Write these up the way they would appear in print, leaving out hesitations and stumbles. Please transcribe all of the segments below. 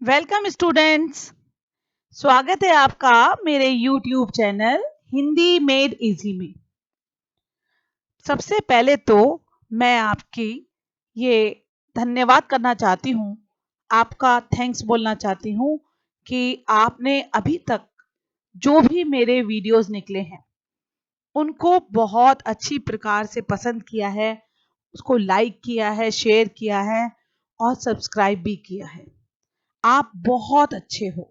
Welcome students. स्वागत है आपका मेरे YouTube channel Hindi made easy में। सबसे पहले तो मैं आपकी ये धन्यवाद करना चाहती हूँ, आपका थैंक्स बोलना चाहती हूँ कि आपने अभी तक जो भी मेरे वीडियोस निकले हैं उनको बहुत अच्छी प्रकार से पसंद किया है, उसको लाइक किया है, शेयर किया है और सब्सक्राइब भी किया है। आप बहुत अच्छे हो।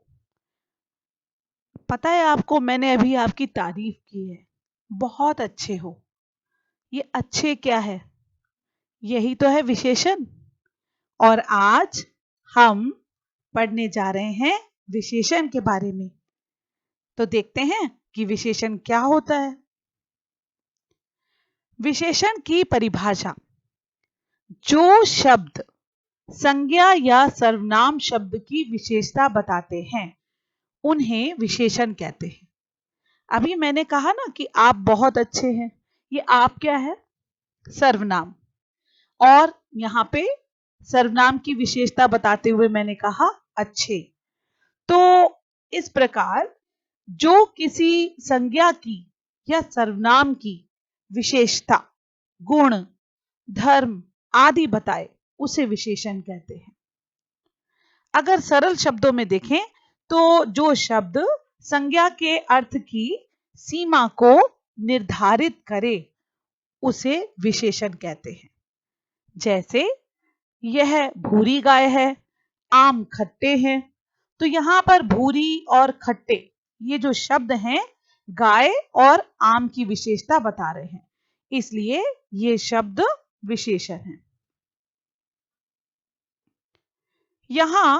पता है आपको, मैंने अभी आपकी तारीफ की है, बहुत अच्छे हो। ये अच्छे क्या है? यही तो है विशेषण। और आज हम पढ़ने जा रहे हैं विशेषण के बारे में। तो देखते हैं कि विशेषण क्या होता है। विशेषण की परिभाषा: जो शब्द संज्ञा या सर्वनाम शब्द की विशेषता बताते हैं उन्हें विशेषण कहते हैं। अभी मैंने कहा ना कि आप बहुत अच्छे हैं, ये आप क्या है? सर्वनाम। और यहाँ पे सर्वनाम की विशेषता बताते हुए मैंने कहा अच्छे। तो इस प्रकार जो किसी संज्ञा की या सर्वनाम की विशेषता, गुण, धर्म आदि बताए उसे विशेषण कहते हैं। अगर सरल शब्दों में देखें तो जो शब्द संज्ञा के अर्थ की सीमा को निर्धारित करे उसे विशेषण कहते हैं। जैसे यह भूरी गाय है, आम खट्टे हैं। तो यहाँ पर भूरी और खट्टे ये जो शब्द हैं गाय और आम की विशेषता बता रहे हैं, इसलिए ये शब्द विशेषण है। यहाँ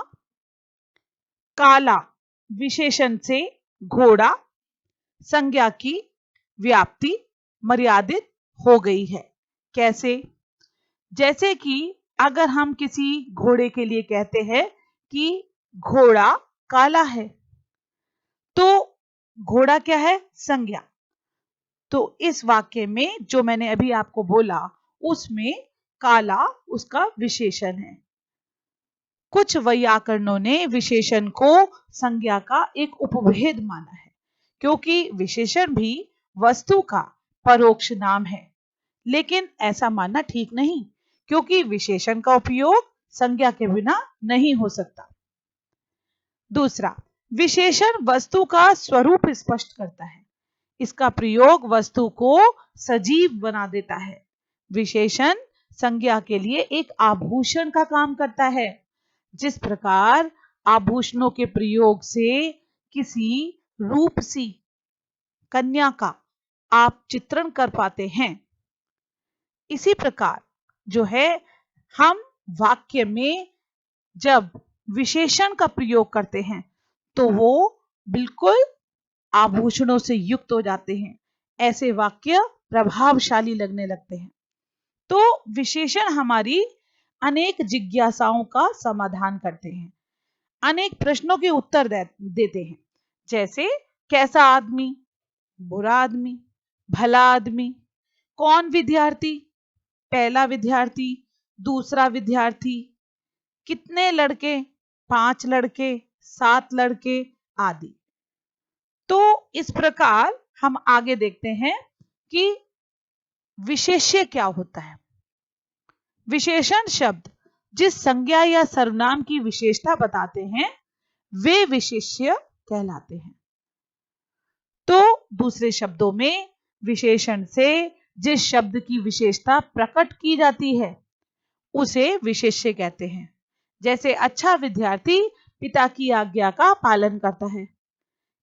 काला विशेषण से घोड़ा संज्ञा की व्याप्ति मर्यादित हो गई है। कैसे? जैसे कि अगर हम किसी घोड़े के लिए कहते हैं कि घोड़ा काला है, तो घोड़ा क्या है? संज्ञा। तो इस वाक्य में जो मैंने अभी आपको बोला उसमें काला उसका विशेषण है। कुछ वैयाकरणों ने विशेषण को संज्ञा का एक उपभेद माना है, क्योंकि विशेषण भी वस्तु का परोक्ष नाम है। लेकिन ऐसा मानना ठीक नहीं, क्योंकि विशेषण का उपयोग संज्ञा के बिना नहीं हो सकता। दूसरा, विशेषण वस्तु का स्वरूप स्पष्ट करता है। इसका प्रयोग वस्तु को सजीव बना देता है। विशेषण संज्ञा के लिए एक आभूषण का काम करता है। जिस प्रकार आभूषणों के प्रयोग से किसी रूपसी कन्या का आप चित्रण कर पाते हैं, इसी प्रकार जो है हम वाक्य में जब विशेषण का प्रयोग करते हैं तो वो बिल्कुल आभूषणों से युक्त हो जाते हैं। ऐसे वाक्य प्रभावशाली लगने लगते हैं। तो विशेषण हमारी अनेक जिज्ञासाओं का समाधान करते हैं, अनेक प्रश्नों के उत्तर देते हैं। जैसे कैसा आदमी, बुरा आदमी, भला आदमी, कौन विद्यार्थी, पहला विद्यार्थी, दूसरा विद्यार्थी, कितने लड़के, 5 लड़के, 7 लड़के आदि। तो इस प्रकार हम आगे देखते हैं कि विशेष्य क्या होता है। विशेषण शब्द जिस संज्ञा या सर्वनाम की विशेषता बताते हैं वे विशेष्य कहलाते हैं। तो दूसरे शब्दों में विशेषण से जिस शब्द की विशेषता प्रकट की जाती है उसे विशेष्य कहते हैं। जैसे अच्छा विद्यार्थी पिता की आज्ञा का पालन करता है।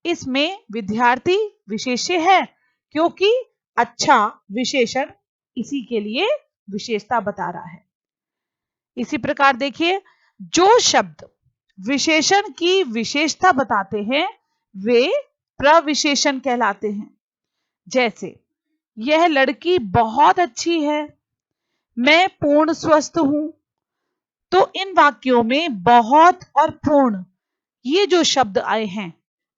इसमें विद्यार्थी विशेष्य है, क्योंकि अच्छा विशेषण इसी के लिए विशेषता बता रहा है। इसी प्रकार देखिए, जो शब्द विशेषण की विशेषता बताते हैं वे प्रविशेषण कहलाते हैं। जैसे यह लड़की बहुत अच्छी है, मैं पूर्ण स्वस्थ हूं। तो इन वाक्यों में बहुत और पूर्ण ये जो शब्द आए हैं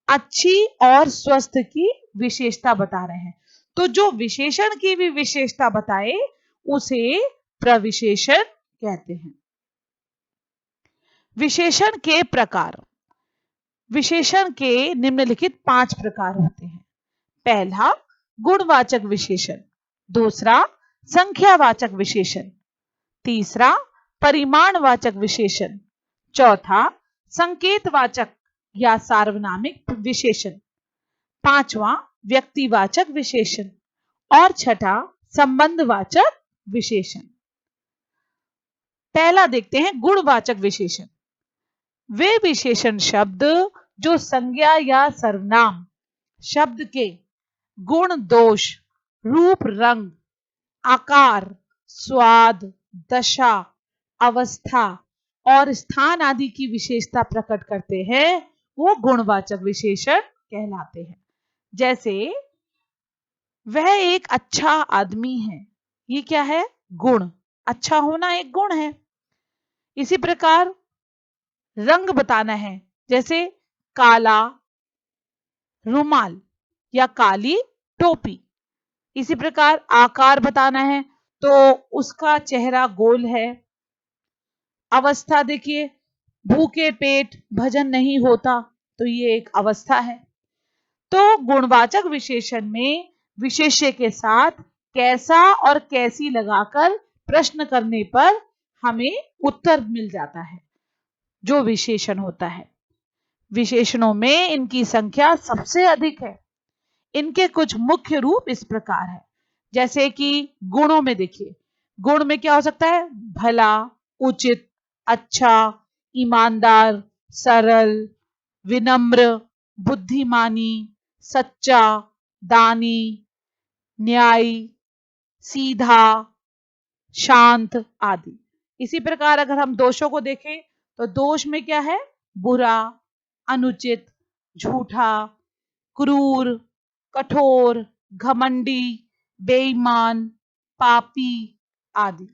अच्छी और स्वस्थ की विशेषता बता रहे हैं। तो जो विशेषण की भी विशेषता बताए उसे प्रविशेषण कहते हैं। विशेषण के प्रकार। विशेषण के निम्नलिखित 5 प्रकार होते हैं। पहला, गुणवाचक विशेषण। दूसरा, संख्यावाचक विशेषण। तीसरा, परिमाणवाचक विशेषण। चौथा, संकेतवाचक या सार्वनामिक विशेषण। पांचवा, व्यक्तिवाचक विशेषण। और छठा, संबंधवाचक विशेषण। पहला देखते हैं गुणवाचक विशेषण। वे विशेषण शब्द जो संज्ञा या सर्वनाम शब्द के गुण, दोष, रूप, रंग, आकार, स्वाद, दशा, अवस्था और स्थान आदि की विशेषता प्रकट करते हैं, वो गुणवाचक विशेषण कहलाते हैं। जैसे वह एक अच्छा आदमी है, ये क्या है? गुण। अच्छा होना एक गुण है। इसी प्रकार रंग बताना है, जैसे काला रुमाल या काली टोपी। इसी प्रकार आकार बताना है, तो उसका चेहरा गोल है। अवस्था देखिए, भूखे पेट भजन नहीं होता, तो ये एक अवस्था है। तो गुणवाचक विशेषण में विशेष्य के साथ कैसा और कैसी लगाकर प्रश्न करने पर हमें उत्तर मिल जाता है, जो विशेषण होता है। विशेषणों में इनकी संख्या सबसे अधिक है। इनके कुछ मुख्य रूप इस प्रकार है। जैसे कि गुणों में देखिए, गुण में क्या हो सकता है? भला, उचित, अच्छा, ईमानदार, सरल, विनम्र, बुद्धिमानी, सच्चा, दानी, न्यायी, सीधा, शांत आदि। इसी प्रकार अगर हम दोषों को देखें, तो दोष में क्या है? बुरा, अनुचित, झूठा, क्रूर, कठोर, घमंडी, बेईमान, पापी आदि।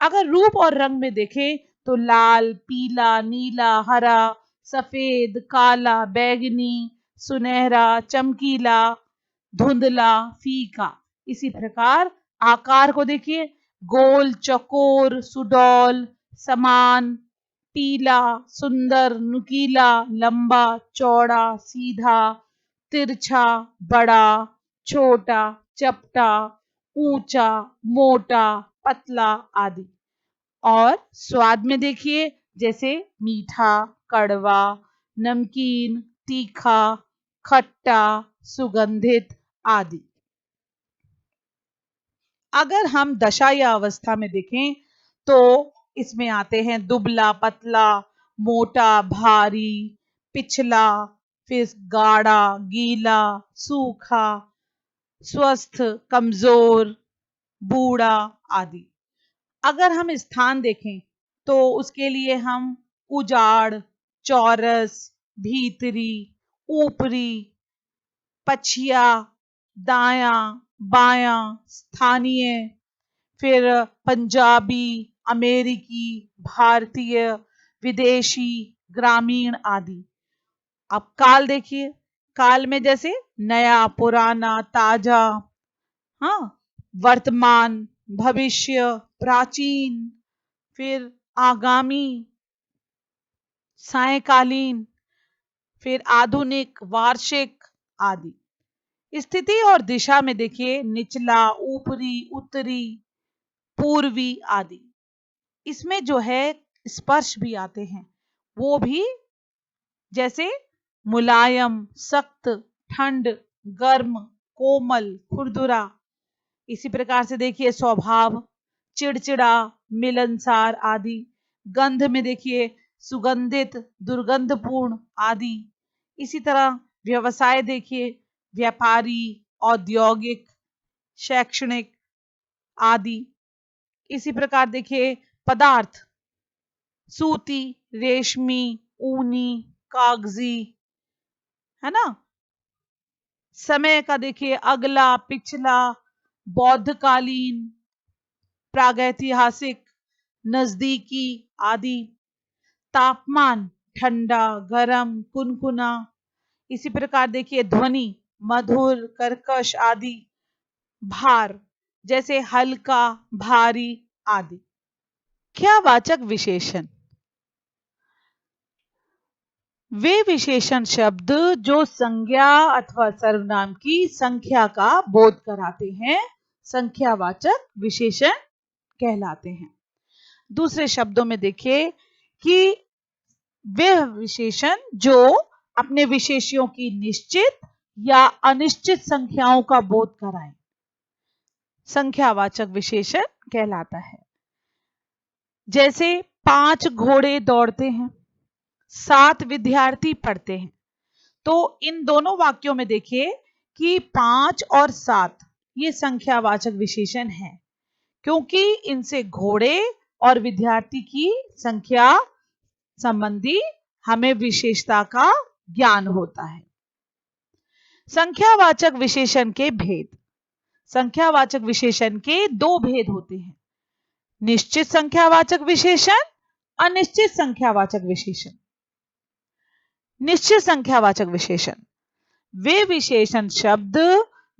अगर रूप और रंग में देखें, तो लाल, पीला, नीला, हरा, सफेद, काला, बैगनी, सुनहरा, चमकीला, धुंधला, फीका। इसी प्रकार आकार को देखिए, गोल, चौकोर, सुडौल, समान, पीला, सुंदर, नुकीला, लंबा, चौड़ा, सीधा, तिरछा, बड़ा, छोटा, चपटा, ऊंचा, मोटा, पतला आदि। और स्वाद में देखिए, जैसे मीठा, कड़वा, नमकीन, तीखा, खट्टा, सुगंधित आदि। अगर हम दशा या अवस्था में देखें, तो इसमें आते हैं दुबला, पतला, मोटा, भारी, पिछला, फिर गाढ़ा, गीला, सूखा, स्वस्थ, कमजोर, बूढ़ा आदि। अगर हम स्थान देखें, तो उसके लिए हम उजाड़, चौरस, भीतरी, ऊपरी, पछिया, दाया, बाया, स्थानीय, फिर पंजाबी, अमेरिकी, भारतीय, विदेशी, ग्रामीण आदि। अब काल देखिए, काल में जैसे नया, पुराना, ताजा, हाँ, वर्तमान, भविष्य, प्राचीन, फिर आगामी, सायकालीन, फिर आधुनिक, वार्षिक आदि। स्थिति और दिशा में देखिए, निचला, ऊपरी, उत्तरी, पूर्वी आदि। इसमें जो है स्पर्श भी आते हैं, वो भी जैसे मुलायम, सख्त, ठंड, गर्म, कोमल, खुरदुरा। इसी प्रकार से देखिए स्वभाव, चिड़चिड़ा, मिलनसार आदि। गंध में देखिए सुगंधित, दुर्गंधपूर्ण आदि। इसी तरह व्यवसाय देखिए, व्यापारी, औद्योगिक, शैक्षणिक आदि। इसी प्रकार देखिए पदार्थ, सूती, रेशमी, ऊनी, कागजी, है ना। समय का देखिए अगला, पिछला, बौद्धकालीन, प्रागैतिहासिक, नजदीकी आदि। तापमान, ठंडा, गरम, कुनकुना। इसी प्रकार देखिए ध्वनि, मधुर, कर्कश आदि। भार, जैसे हल्का, भारी आदि। क्या वाचक विशेषण। वे विशेषण शब्द जो संज्ञा अथवा सर्वनाम की संख्या का बोध कराते हैं, संख्यावाचक विशेषण कहलाते हैं। दूसरे शब्दों में देखिए कि वे विशेषण जो अपने विशेष्यों की निश्चित या अनिश्चित संख्याओं का बोध कराएं, संख्यावाचक विशेषण कहलाता है। जैसे 5 घोड़े दौड़ते हैं, 7 विद्यार्थी पढ़ते हैं। तो इन दोनों वाक्यों में देखिए कि 5 और 7 ये संख्यावाचक विशेषण हैं, क्योंकि इनसे घोड़े और विद्यार्थी की संख्या संबंधी हमें विशेषता का ज्ञान होता है। संख्यावाचक विशेषण के भेद। संख्यावाचक विशेषण के 2 भेद होते हैं, निश्चित संख्यावाचक विशेषण, अनिश्चित संख्यावाचक विशेषण। निश्चित संख्यावाचक विशेषण वे विशेषण शब्द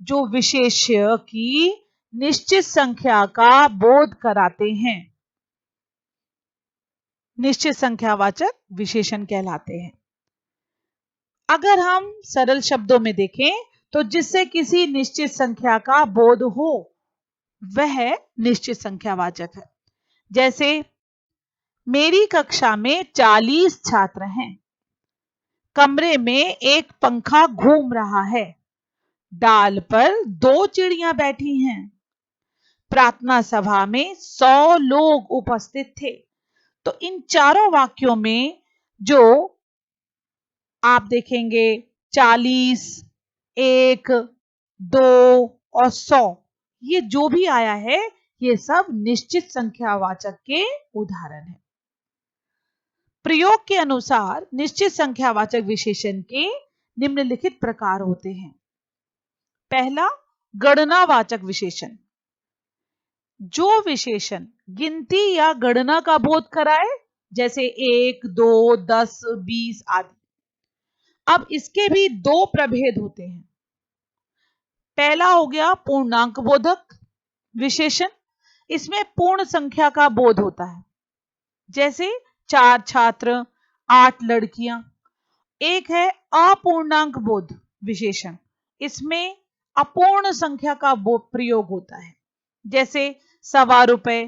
जो विशेष्य की निश्चित संख्या का बोध कराते हैं, निश्चित संख्यावाचक विशेषण कहलाते हैं। अगर हम सरल शब्दों में देखें तो जिससे किसी निश्चित संख्या का बोध हो वह निश्चित संख्यावाचक है। जैसे मेरी कक्षा में 40 छात्र हैं, कमरे में एक पंखा घूम रहा है, डाल पर 2 चिड़ियां बैठी हैं, प्रार्थना सभा में 100 लोग उपस्थित थे। तो इन चारों वाक्यों में जो आप देखेंगे 40, 1, 2 और 100, ये जो भी आया है ये सब निश्चित संख्यावाचक के उदाहरण हैं। प्रयोग के अनुसार निश्चित संख्यावाचक विशेषण के निम्नलिखित प्रकार होते हैं। पहला, गणनावाचक विशेषण। जो विशेषण गिनती या गणना का बोध कराए, जैसे 1, 2, 10, 20 आदि। अब इसके भी 2 प्रभेद होते हैं। पहला हो गया पूर्णांक बोधक विशेषण। इसमें पूर्ण संख्या का बोध होता है, जैसे 4 छात्र, 8 लड़कियां। एक है अपूर्णांक बोध विशेषण। इसमें अपूर्ण संख्या का प्रयोग होता है, जैसे 1.25 रुपए,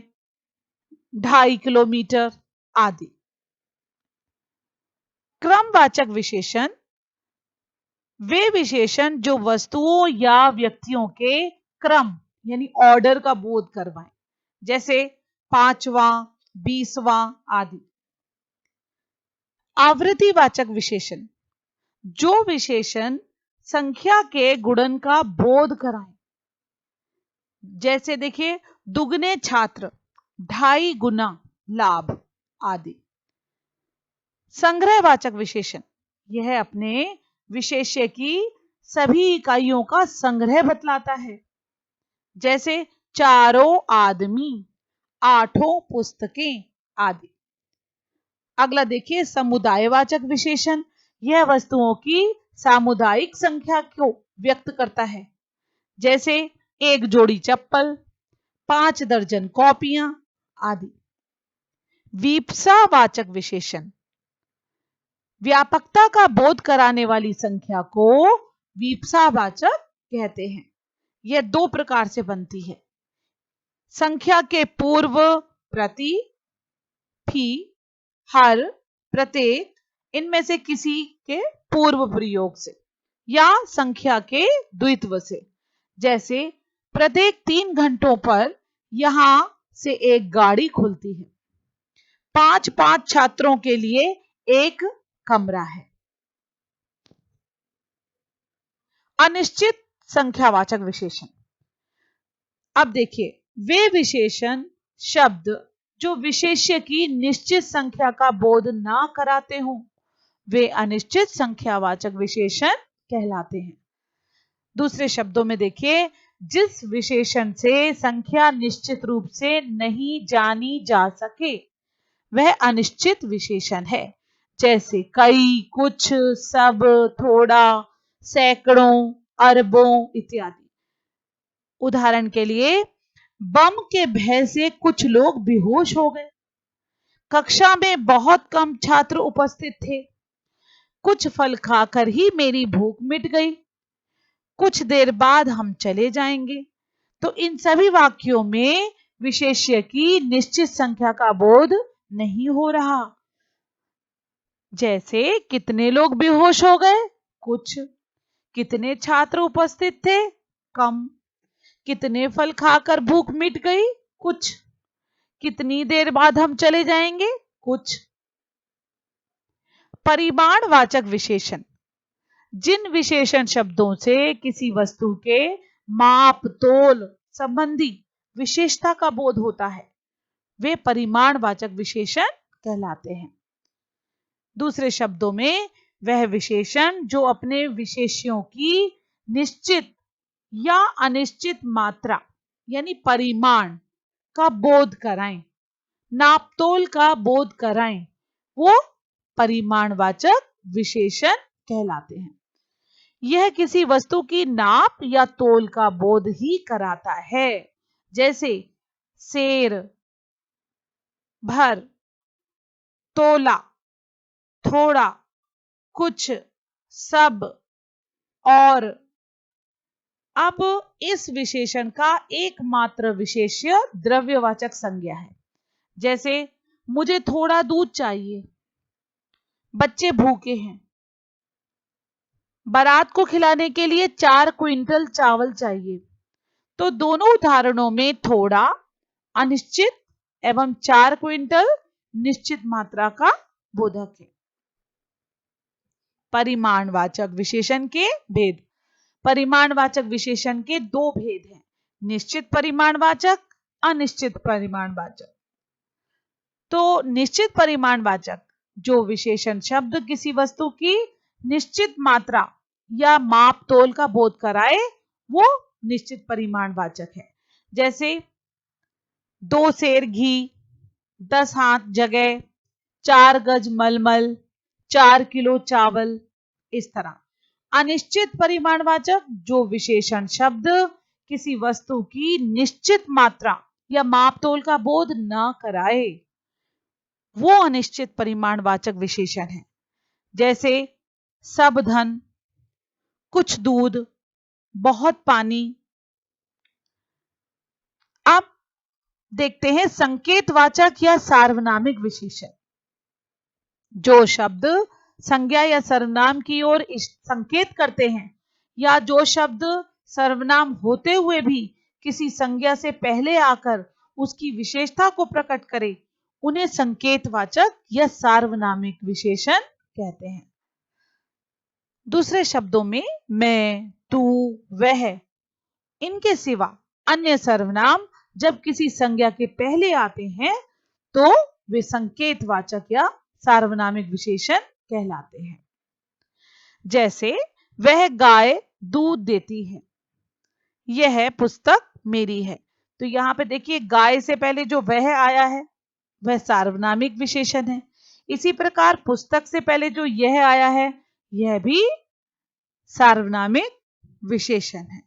2.5 किलोमीटर आदि। क्रमवाचक विशेषण वे विशेषण जो वस्तुओं या व्यक्तियों के क्रम यानी ऑर्डर का बोध करवाएं, जैसे 5वां, 20वां आदि। आवृत्तिवाचक विशेषण जो विशेषण संख्या के गुणन का बोध कराएं, जैसे देखिए दुगने छात्र, 2.5 गुना लाभ आदि। संग्रहवाचक विशेषण यह अपने विशेष्य की सभी इकाइयों का संग्रह बतलाता है, जैसे 4 आदमी, 8 पुस्तकें आदि। अगला देखिए समुदायवाचक विशेषण। यह वस्तुओं की सामुदायिक संख्या को व्यक्त करता है, जैसे 1 जोड़ी चप्पल, 5 दर्जन कॉपियां आदि। वीप्सावाचक विशेषण व्यापकता का बोध कराने वाली संख्या को वीप्सावाचक कहते हैं। यह 2 प्रकार से बनती है, संख्या के पूर्व, प्रति, फी, हर, प्रत्येक, इनमें से किसी के पूर्व प्रयोग से, या संख्या के द्वित्व से, जैसे प्रत्येक 3 घंटों पर यहां से एक गाड़ी खुलती है, 5 छात्रों के लिए एक कमरा है। अनिश्चित संख्यावाचक विशेषण। अब देखिए वे विशेषण शब्द जो विशेष्य की निश्चित संख्या का बोध ना कराते हों, वे अनिश्चित संख्यावाचक विशेषण कहलाते हैं। दूसरे शब्दों में देखिए जिस विशेषण से संख्या निश्चित रूप से नहीं जानी जा सके वह अनिश्चित विशेषण है, जैसे कई, कुछ, सब, थोड़ा, सैकड़ों, अरबों इत्यादि। उदाहरण के लिए बम के भय से कुछ लोग बेहोश हो गए, कक्षा में बहुत कम छात्र उपस्थित थे, कुछ फल खाकर ही मेरी भूख मिट गई, कुछ देर बाद हम चले जाएंगे। तो इन सभी वाक्यों में विशेष्य की निश्चित संख्या का बोध नहीं हो रहा। जैसे कितने लोग बेहोश हो गए, कुछ। कितने छात्र उपस्थित थे, कम। कितने फल खाकर भूख मिट गई, कुछ। कितनी देर बाद हम चले जाएंगे, कुछ। परिमाणवाचक विशेषण, जिन विशेषण शब्दों से किसी वस्तु के माप तोल संबंधी विशेषता का बोध होता है, वे परिमाणवाचक विशेषण कहलाते हैं। दूसरे शब्दों में वह विशेषण जो अपने विशेष्यों की निश्चित या अनिश्चित मात्रा यानी परिमाण का बोध कराएं, नापतोल का बोध कराएं, वो परिमाणवाचक विशेषण कहलाते हैं। यह किसी वस्तु की नाप या तोल का बोध ही कराता है। जैसे सेर, भर, तोला, थोड़ा, कुछ, सब, और। अब इस विशेषण का एकमात्र विशेष्य द्रव्यवाचक संज्ञा है। जैसे मुझे थोड़ा दूध चाहिए, बच्चे भूखे हैं, बारात को खिलाने के लिए 4 क्विंटल चावल चाहिए। तो दोनों उदाहरणों में थोड़ा अनिश्चित एवं 4 क्विंटल निश्चित मात्रा का बोधक है। परिमाणवाचक विशेषण के भेद। परिमाणवाचक विशेषण के 2 भेद हैं, निश्चित परिमाणवाचक, अनिश्चित परिमाणवाचक। तो निश्चित परिमाणवाचक जो विशेषण शब्द किसी वस्तु की निश्चित मात्रा या माप तोल का बोध कराए, वो निश्चित परिमाणवाचक है। जैसे 2 सेर घी, 10 हाथ जगह, 4 गज मलमल, 4 किलो चावल, इस तरह। अनिश्चित परिमाणवाचक जो विशेषण शब्द किसी वस्तु की निश्चित मात्रा या माप तोल का बोध न कराए, वो अनिश्चित परिमाणवाचक विशेषण है। जैसे सब धन, कुछ दूध, बहुत पानी। अब देखते हैं संकेतवाचक या सार्वनामिक विशेषण। जो शब्द संज्ञा या सर्वनाम की ओर संकेत करते हैं, या जो शब्द सर्वनाम होते हुए भी किसी संज्ञा से पहले आकर उसकी विशेषता को प्रकट करे, उन्हें संकेतवाचक या सार्वनामिक विशेषण कहते हैं। दूसरे शब्दों में मैं, तू, वह, इनके सिवा अन्य सर्वनाम जब किसी संज्ञा के पहले आते हैं तो वे संकेतवाचक या सार्वनामिक विशेषण कहलाते हैं। जैसे वह गाय दूध देती है, यह पुस्तक मेरी है। तो यहां पे देखिए गाय से पहले जो वह आया है वह सार्वनामिक विशेषण है। इसी प्रकार पुस्तक से पहले जो यह आया है यह भी सार्वनामिक विशेषण है।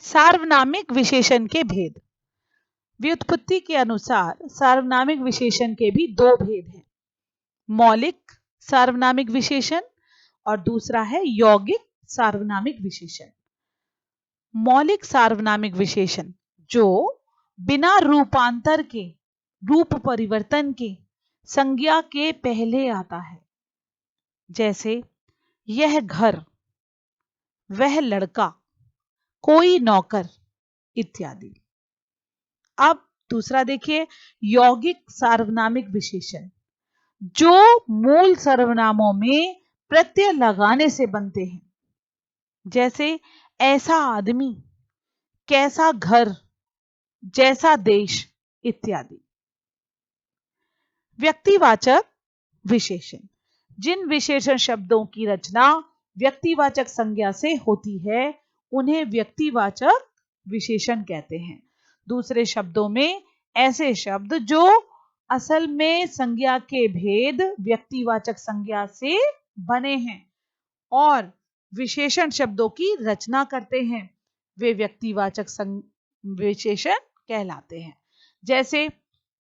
सार्वनामिक विशेषण के भेद। व्युत्पत्ति के अनुसार सार्वनामिक विशेषण के भी 2 भेद हैं, मौलिक सार्वनामिक विशेषण और दूसरा है यौगिक सार्वनामिक विशेषण। मौलिक सार्वनामिक विशेषण जो बिना रूपांतर के, रूप परिवर्तन के संज्ञा के पहले आता है। जैसे यह घर, वह लड़का, कोई नौकर इत्यादि। अब दूसरा देखिए यौगिक सार्वनामिक विशेषण जो मूल सर्वनामों में प्रत्यय लगाने से बनते हैं। जैसे ऐसा आदमी, कैसा घर, जैसा देश इत्यादि। व्यक्तिवाचक विशेषण जिन विशेषण शब्दों की रचना व्यक्तिवाचक संज्ञा से होती है उन्हें व्यक्तिवाचक विशेषण कहते हैं। दूसरे शब्दों में ऐसे शब्द जो असल में संज्ञा के भेद व्यक्तिवाचक संज्ञा से बने हैं और विशेषण शब्दों की रचना करते हैं, वे व्यक्तिवाचक विशेषण कहलाते हैं। जैसे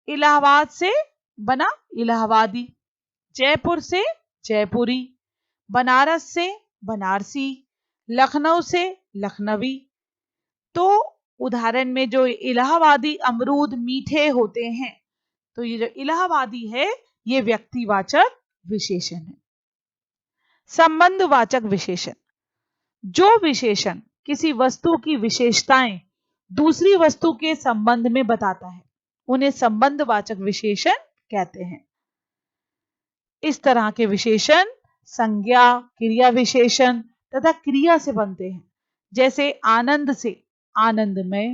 इलाहाबाद से बना इलाहाबादी, जयपुर से जयपुरी, बनारस से बनारसी, लखनऊ से लखनवी। तो उदाहरण में जो इलाहाबादी अमरूद मीठे होते हैं, तो ये जो इलाहाबादी है ये व्यक्तिवाचक विशेषण है। संबंधवाचक विशेषण, जो विशेषण किसी वस्तु की विशेषताएं दूसरी वस्तु के संबंध में बताता है उन्हें संबंधवाचक विशेषण कहते हैं। इस तरह के विशेषण संज्ञा, क्रिया विशेषण तथा क्रिया से बनते हैं। जैसे आनंद से आनंदमय,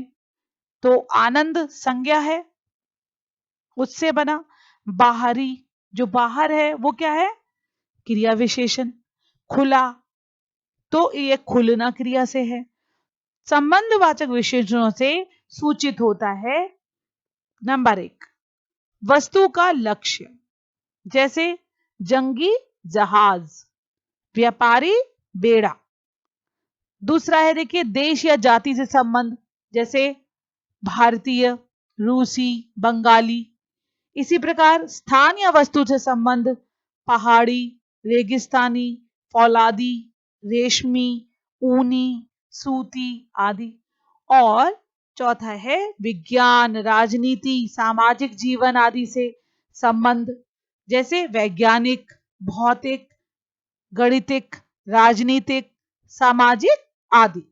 तो आनंद संज्ञा है, उससे बना। बाहरी, जो बाहर है वो क्या है, क्रिया विशेषण। खुला, तो ये खुलना क्रिया से है। संबंधवाचक विशेषणों से सूचित होता है नंबर 1, वस्तु का लक्ष्य, जैसे जंगी जहाज, व्यापारी बेड़ा। दूसरा है देखिए देश या जाति से संबंध, जैसे भारतीय, रूसी, बंगाली। इसी प्रकार स्थान या वस्तु से संबंध, पहाड़ी, रेगिस्तानी, फौलादी, रेशमी, ऊनी, सूती आदि। और चौथा है विज्ञान, राजनीति, सामाजिक जीवन आदि से संबंध, जैसे वैज्ञानिक, भौतिक, गणितिक, राजनीतिक, सामाजिक आदि।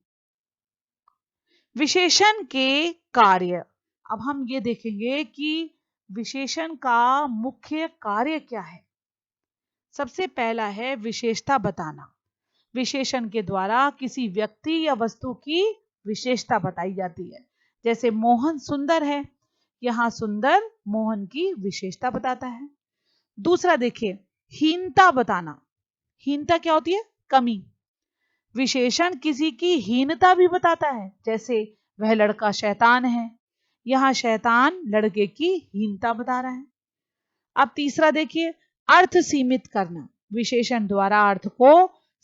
विशेषण के कार्य, अब हम ये देखेंगे कि विशेषण का मुख्य कार्य क्या है। सबसे पहला है विशेषता बताना। विशेषण के द्वारा किसी व्यक्ति या वस्तु की विशेषता बताई जाती है। जैसे मोहन सुंदर है, यहां सुंदर मोहन की विशेषता बताता है। दूसरा देखिए हीनता बताना। हीनता क्या होती है, कमी। विशेषण किसी की हीनता भी बताता है, जैसे वह लड़का शैतान है, यहां शैतान लड़के की हीनता बता रहा है। अब तीसरा देखिए अर्थ सीमित करना। विशेषण द्वारा अर्थ को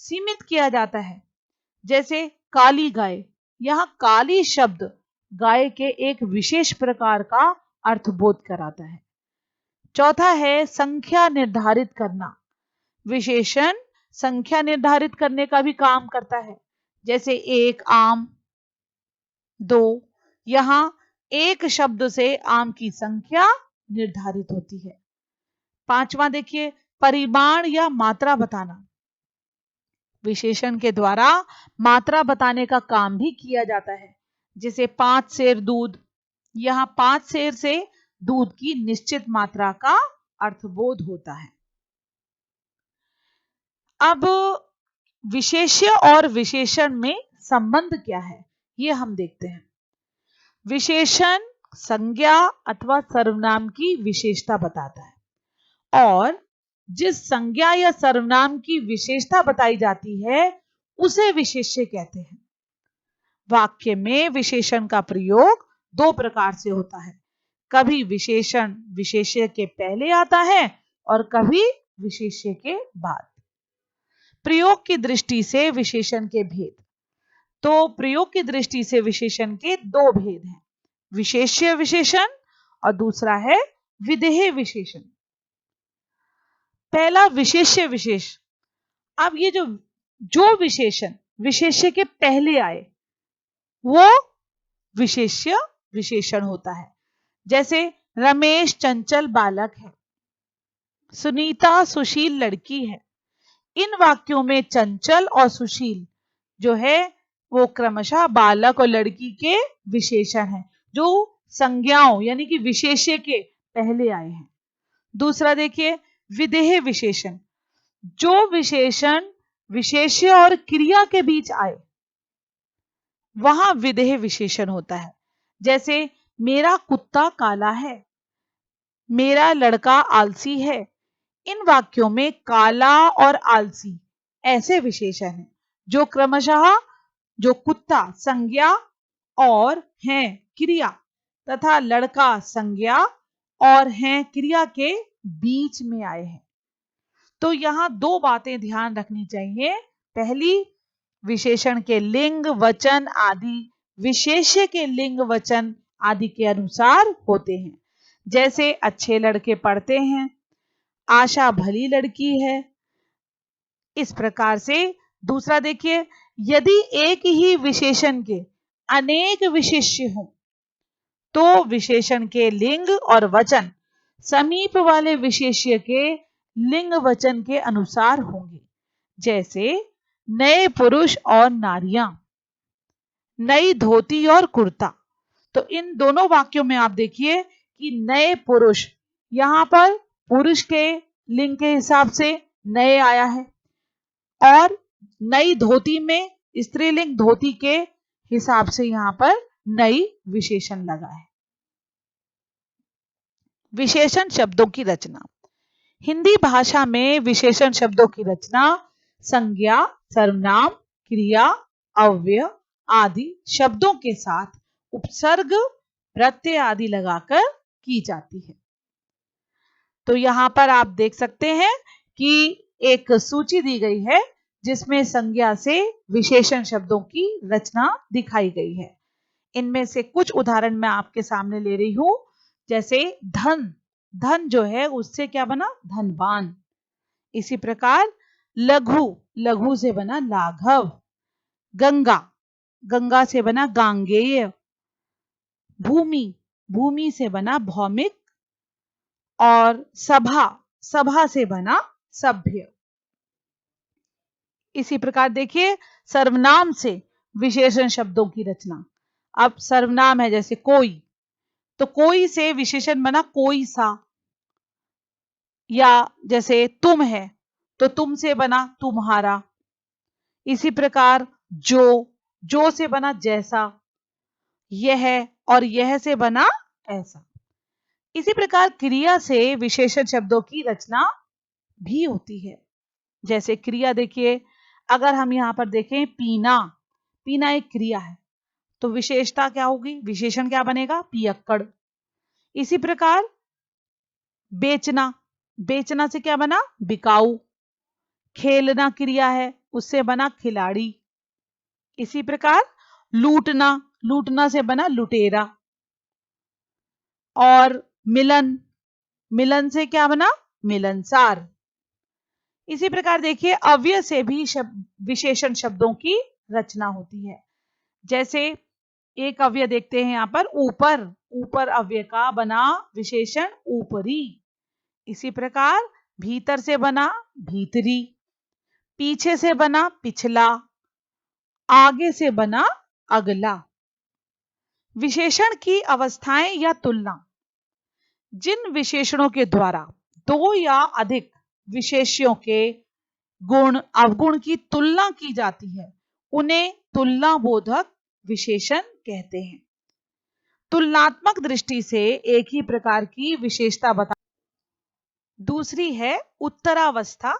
सीमित किया जाता है। जैसे काली गाय, यहां काली शब्द गाय के एक विशेष प्रकार का अर्थबोध कराता है। चौथा है संख्या निर्धारित करना। विशेषण संख्या निर्धारित करने का भी काम करता है। जैसे एक आम, 2, यहां एक शब्द से आम की संख्या निर्धारित होती है। पांचवा देखिए परिमाण या मात्रा बताना। विशेषण के द्वारा मात्रा बताने का काम भी किया जाता है। जैसे 5 सेर दूध, यहां 5 सेर से दूध की निश्चित मात्रा का अर्थबोध होता है। अब विशेष्य और विशेषण में संबंध क्या है, ये हम देखते हैं। विशेषण संज्ञा अथवा सर्वनाम की विशेषता बताता है और जिस संज्ञा या सर्वनाम की विशेषता बताई जाती है उसे विशेष्य कहते हैं। वाक्य में विशेषण का प्रयोग 2 प्रकार से होता है। कभी विशेषण विशेष्य के पहले आता है और कभी विशेष्य के बाद। प्रयोग की दृष्टि से विशेषण के भेद, तो प्रयोग की दृष्टि से विशेषण के 2 भेद हैं, विशेष्य विशेषण और दूसरा है विधेय विशेषण। पहला विशेष्य विशेष। अब ये जो विशेषण विशेष्य के पहले आए वो विशेष्य विशेषण होता है। जैसे रमेश चंचल बालक है, सुनीता सुशील लड़की है। इन वाक्यों में चंचल और सुशील जो है वो क्रमशः बालक और लड़की के विशेषण हैं, जो संज्ञाओं यानी कि विशेष्य के पहले आए हैं। दूसरा देखिए विधेय विशेषण। जो विशेषण विशेष्य और क्रिया के बीच आए वहां विधेय विशेषण होता है। जैसे मेरा कुत्ता काला है, मेरा लड़का आलसी है। इन वाक्यों में काला और आलसी ऐसे विशेषण हैं जो क्रमशः जो कुत्ता संज्ञा और है क्रिया तथा लड़का संज्ञा और है क्रिया के बीच में आए हैं। तो यहां 2 बातें ध्यान रखनी चाहिए। पहली, विशेषण के लिंग वचन आदि विशेष्य के लिंग वचन आदि के अनुसार होते हैं। जैसे अच्छे लड़के पढ़ते हैं, आशा भली लड़की है। इस प्रकार से दूसरा देखिए, यदि एक ही विशेषण के अनेक विशेष्य हों तो विशेषण के लिंग और वचन समीप वाले विशेष्य के लिंग वचन के अनुसार होंगे। जैसे नए पुरुष और नारियां, नई धोती और कुर्ता। तो इन दोनों वाक्यों में आप देखिए कि नए पुरुष, यहां पर पुरुष के लिंग के हिसाब से नए आया है, और नई धोती में स्त्रीलिंग धोती के हिसाब से यहां पर नई विशेषण लगा है। विशेषण शब्दों की रचना। हिंदी भाषा में विशेषण शब्दों की रचना संज्ञा, सर्वनाम, क्रिया, अव्यय आदि शब्दों के साथ उपसर्ग, प्रत्यय आदि लगाकर की जाती है। तो यहां पर आप देख सकते हैं कि एक सूची दी गई है जिसमें संज्ञा से विशेषण शब्दों की रचना दिखाई गई है। इनमें से कुछ उदाहरण मैं आपके सामने ले रही हूं। जैसे धन, धन जो है उससे क्या बना? धनवान। इसी प्रकार लघु, लघु से बना लाघव। गंगा, गंगा से बना गांगेय। भूमि, भूमि से बना भौमिक। और सभा, सभा से बना सभ्य। इसी प्रकार देखिए सर्वनाम से विशेषण शब्दों की रचना। अब सर्वनाम है जैसे कोई, तो कोई से विशेषण बना कोई सा। या जैसे तुम है तो तुम से बना तुम्हारा। इसी प्रकार जो, जो से बना जैसा। यह और यह से बना ऐसा। इसी प्रकार क्रिया से विशेषण शब्दों की रचना भी होती है। जैसे क्रिया देखिए, अगर हम यहां पर देखें पीना, पीना एक क्रिया है तो विशेषता क्या होगी? विशेषण क्या बनेगा? पियक्कड़। इसी प्रकार बेचना, बेचना से क्या बना? बिकाऊ। खेलना क्रिया है, उससे बना खिलाड़ी। इसी प्रकार लूटना, लूटना से बना लुटेरा। और मिलन, मिलन से क्या बना? मिलनसार। इसी प्रकार देखिए अव्यय से भी विशेषण शब्दों की रचना होती है। जैसे एक अव्यय देखते हैं यहां पर ऊपर, ऊपर अव्यय का बना विशेषण ऊपरी। इसी प्रकार भीतर से बना भीतरी। पीछे से बना पिछला। आगे से बना अगला। विशेषण की अवस्थाएं या तुलना। जिन विशेषणों के द्वारा दो या अधिक विशेष्यों के गुण अवगुण की तुलना की जाती है उन्हें तुलना बोधक विशेषण कहते हैं। तुलनात्मक दृष्टि से एक ही प्रकार की विशेषता बता। दूसरी है उत्तरावस्था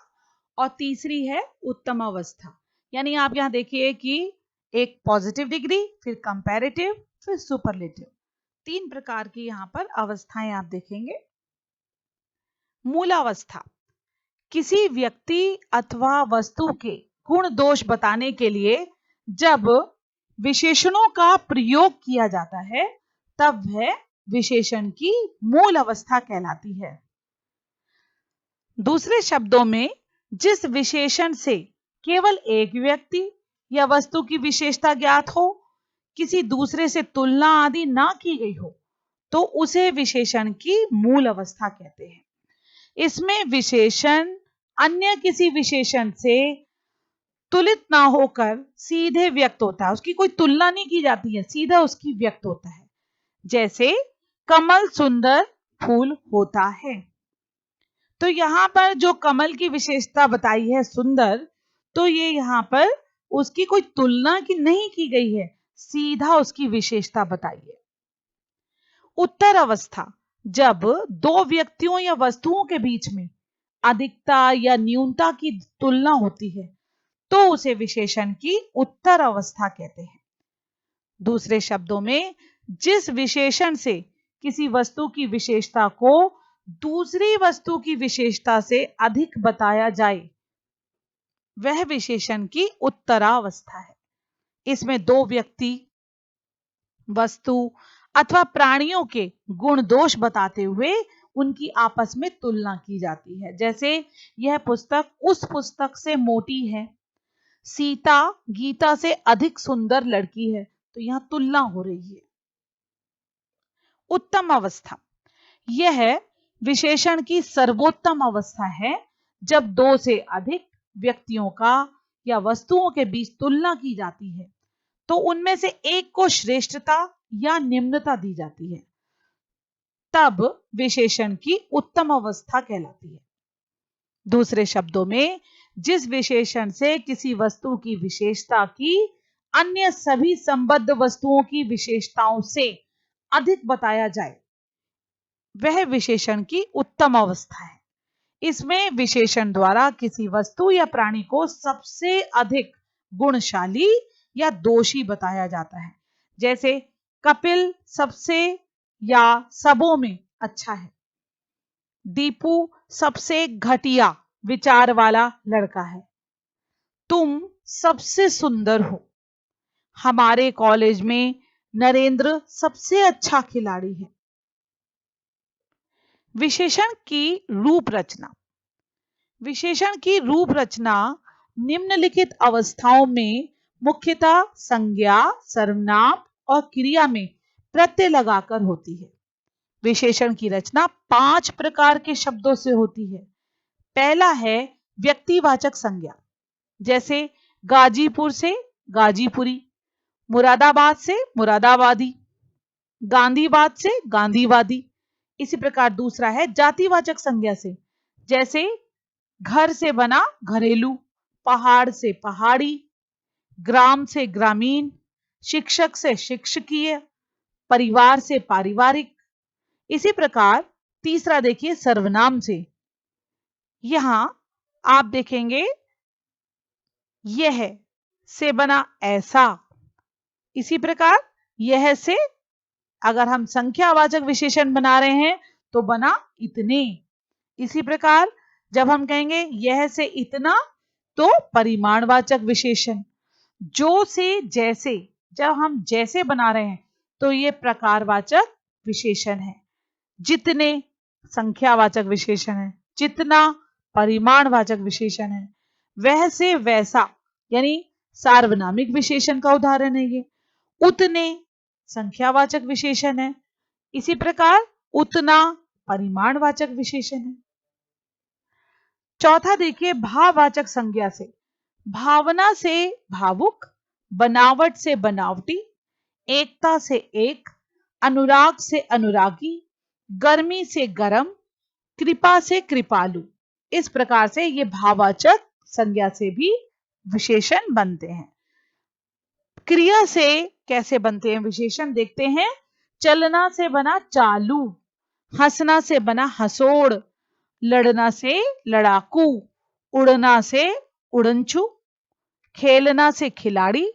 और तीसरी है उत्तम अवस्था। यानी आप यहां देखिए कि एक पॉजिटिव डिग्री, फिर कंपैरेटिव, फिर सुपरलेटिव, तीन प्रकार की यहां पर अवस्थाएं आप देखेंगे। मूलावस्था किसी व्यक्ति अथवा वस्तु के गुण दोष बताने के लिए जब विशेषणों का प्रयोग किया जाता है तब वह विशेषण की मूल अवस्था कहलाती है। दूसरे शब्दों में जिस विशेषण से केवल एक व्यक्ति या वस्तु की विशेषता ज्ञात हो, किसी दूसरे से तुलना आदि ना की गई हो, तो उसे विशेषण की मूल अवस्था कहते हैं। इसमें विशेषण अन्य किसी विशेषण से तुलित ना होकर सीधे व्यक्त होता है, उसकी कोई तुलना नहीं की जाती है, सीधा उसकी व्यक्त होता है। जैसे कमल सुंदर फूल होता है। तो यहां पर जो कमल की विशेषता बताई है सुंदर, तो ये यहां पर उसकी कोई तुलना की नहीं की गई है, सीधा उसकी विशेषता बताई है। उत्तर अवस्था जब दो व्यक्तियों या वस्तुओं के बीच में अधिकता या न्यूनता की तुलना होती है तो उसे विशेषण की उत्तर अवस्था कहते हैं। दूसरे शब्दों में जिस विशेषण से किसी वस्तु की विशेषता को दूसरी वस्तु की विशेषता से अधिक बताया जाए वह विशेषण की उत्तरावस्था है। इसमें दो व्यक्ति, वस्तु अथवा प्राणियों के गुण दोष बताते हुए उनकी आपस में तुलना की जाती है। जैसे यह पुस्तक उस पुस्तक से मोटी है, सीता गीता से अधिक सुंदर लड़की है, तो यहां तुलना हो रही है। उत्तम अवस्था, यह विशेषण की सर्वोत्तम अवस्था है जब दो से अधिक व्यक्तियों का या वस्तुओं के बीच तुलना की जाती है तो उनमें से एक को श्रेष्ठता या निम्नता दी जाती है, तब विशेषण की उत्तम अवस्था कहलाती है। दूसरे शब्दों में, जिस विशेषण से किसी वस्तु की विशेषता की अन्य सभी संबद्ध वस्तुओं की विशेषताओं से अधिक बताया जाए, वह विशेषण की उत्तम अवस्था है। इसमें विशेषण द्वारा किसी वस्तु या प्राणी को सबसे अधिक गुणशाली या दोषी बताया जाता है। जैसे कपिल सबसे या सबों में अच्छा है, दीपू सबसे घटिया विचार वाला लड़का है, तुम सबसे सुंदर हो, हमारे कॉलेज में नरेंद्र सबसे अच्छा खिलाड़ी है। विशेषण की रूप रचना, विशेषण की रूप रचना निम्नलिखित अवस्थाओं में मुख्यतः संज्ञा, सर्वनाम और क्रिया में प्रत्यय लगाकर होती है। विशेषण की रचना 5 प्रकार के शब्दों से होती है। पहला है व्यक्तिवाचक संज्ञा, जैसे गाजीपुर से गाजीपुरी, मुरादाबाद से मुरादाबादी, गांधीवाद से गांधीवादी। इसी प्रकार दूसरा है जातिवाचक संज्ञा से, जैसे घर से बना घरेलू, पहाड़ से पहाड़ी, ग्राम से ग्रामीण, शिक्षक से शिक्षकीय, परिवार से पारिवारिक। इसी प्रकार तीसरा देखिए सर्वनाम से, यहां आप देखेंगे यह से बना ऐसा। इसी प्रकार यह से अगर हम संख्यावाचक विशेषण बना रहे हैं तो बना इतने। इसी प्रकार जब हम कहेंगे यह से इतना तो परिमाणवाचक विशेषण। जो से जैसे, जब हम जैसे बना रहे हैं तो ये प्रकारवाचक विशेषण है। जितने संख्यावाचक विशेषण है, जितना परिमाणवाचक विशेषण है, वह से वैसा यानी सार्वनामिक विशेषण का उदाहरण है ये। उतने संख्यावाचक विशेषण है, इसी प्रकार उतना परिमाणवाचक विशेषण है। चौथा देखिए भाववाचक संज्ञा से, भावना से भावुक, बनावट से बनावटी, एकता से एक, अनुराग से अनुरागी, गर्मी से गर्म, कृपा से कृपालु। इस प्रकार से ये भाववाचक संज्ञा से भी विशेषण बनते हैं। क्रिया से कैसे बनते हैं विशेषण देखते हैं। चलना से बना चालू, हंसना से बना हंसोड़, लड़ना से लड़ाकू, उड़ना से उड़नछू, खेलना से खिलाड़ी,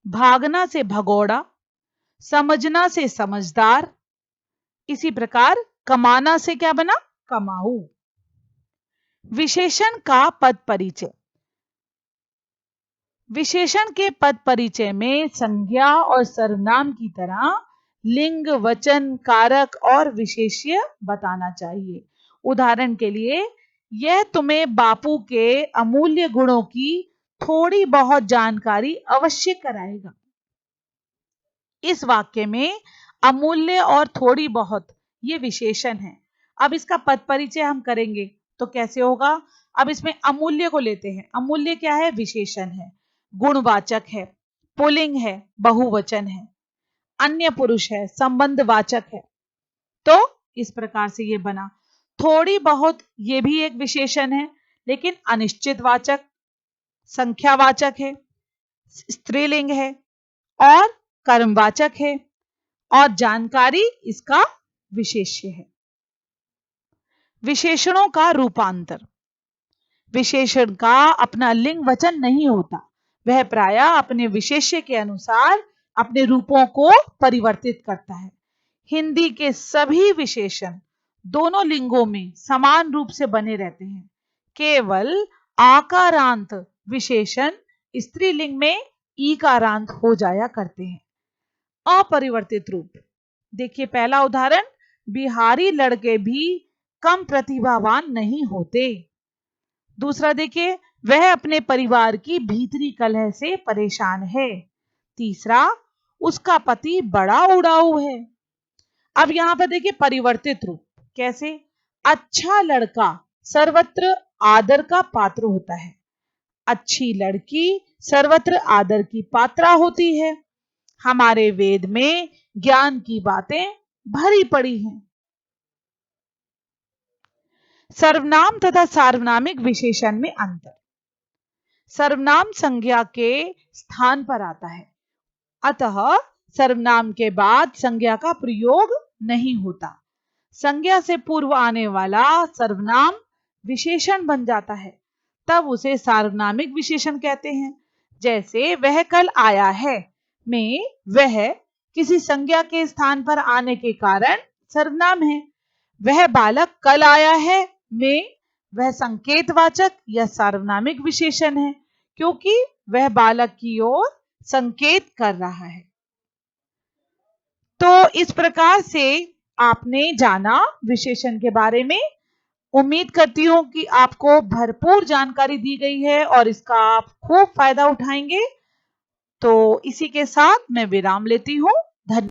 भागना से भगोड़ा, समझना से समझदार। इसी प्रकार कमाना से क्या बना कमाऊ। विशेषण का पद परिचय, विशेषण के पद परिचय में संज्ञा और सर्वनाम की तरह लिंग, वचन, कारक और विशेष्य बताना चाहिए। उदाहरण के लिए, यह तुम्हें बापू के अमूल्य गुणों की थोड़ी बहुत जानकारी अवश्य कराएगा। इस वाक्य में अमूल्य और थोड़ी बहुत ये विशेषण है। अब इसका पद परिचय हम करेंगे तो कैसे होगा। अब इसमें अमूल्य को लेते हैं। अमूल्य क्या है, विशेषण है, गुणवाचक है, पुल्लिंग है, बहुवचन है, अन्य पुरुष है, संबंधवाचक है। तो इस प्रकार से ये बना। थोड़ी बहुत ये भी एक विशेषण है लेकिन अनिश्चित वाचक, संख्यावाचक है, स्त्रीलिंग है और कर्मवाचक है और जानकारी इसका विशेष्य है। विशेषणों का रूपांतर, विशेषण का अपना लिंग वचन नहीं होता, वह प्रायः अपने विशेष्य के अनुसार अपने रूपों को परिवर्तित करता है। हिंदी के सभी विशेषण दोनों लिंगों में समान रूप से बने रहते हैं। केवल आकारांत विशेषण स्त्रीलिंग में ईकारांत हो जाया करते हैं। अपरिवर्तित रूप देखिए, पहला उदाहरण बिहारी लड़के भी कम प्रतिभावान नहीं होते। दूसरा देखिए, वह अपने परिवार की भीतरी कलह से परेशान है। तीसरा, उसका पति बड़ा उड़ाऊ है। अब यहां पर देखिए परिवर्तित रूप कैसे। अच्छा लड़का सर्वत्र आदर का पात्र होता है, अच्छी लड़की सर्वत्र आदर की पात्रा होती है। हमारे वेद में ज्ञान की बातें भरी पड़ी हैं। सर्वनाम तथा सार्वनामिक विशेषण में अंतर। सर्वनाम संज्ञा के स्थान पर आता है, अतः सर्वनाम के बाद संज्ञा का प्रयोग नहीं होता। संज्ञा से पूर्व आने वाला सर्वनाम विशेषण बन जाता है, तब उसे सार्वनामिक विशेषण कहते हैं। जैसे वह कल आया है में वह किसी संज्ञा के स्थान पर आने के कारण सर्वनाम है। वह बालक कल आया है में वह संकेतवाचक या सार्वनामिक विशेषण है, क्योंकि वह बालक की ओर संकेत कर रहा है। तो इस प्रकार से आपने जाना विशेषण के बारे में। उम्मीद करती हूं कि आपको भरपूर जानकारी दी गई है और इसका आप खूब फायदा उठाएंगे। तो इसी के साथ मैं विराम लेती हूं। धन्यवाद।